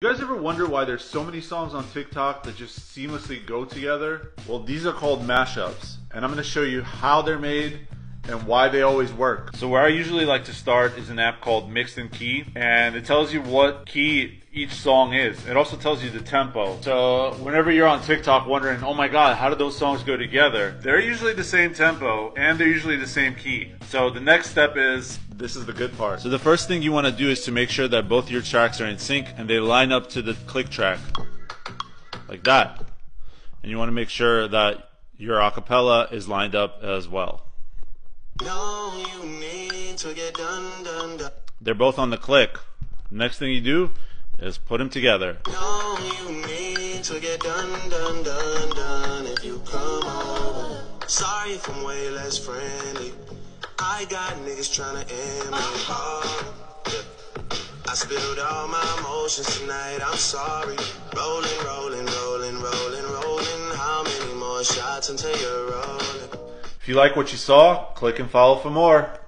You guys ever wonder why there's so many songs on TikTok that just seamlessly go together? Well, these are called mashups, and I'm going to show you how they're made and why they always work. So where I usually like to start is an app called Mixed in Key, and it tells you what key each song is. It also tells you the tempo. So whenever you're on TikTok wondering, oh my god, how do those songs go together? They're usually the same tempo, and they're usually the same key. So the next step is, this is the good part. So the first thing you want to do is to make sure that both your tracks are in sync and they line up to the click track. Like that. And you want to make sure that your acapella is lined up as well. No, you need to get done. They're both on the click. Next thing you do is put them together. No, you need to get done. If you come over, sorry if I'm way less friendly. I got niggas tryna end me. I spilled all my emotions tonight, I'm sorry. Rolling. How many more shots until you're rolling? If you like what you saw, click and follow for more.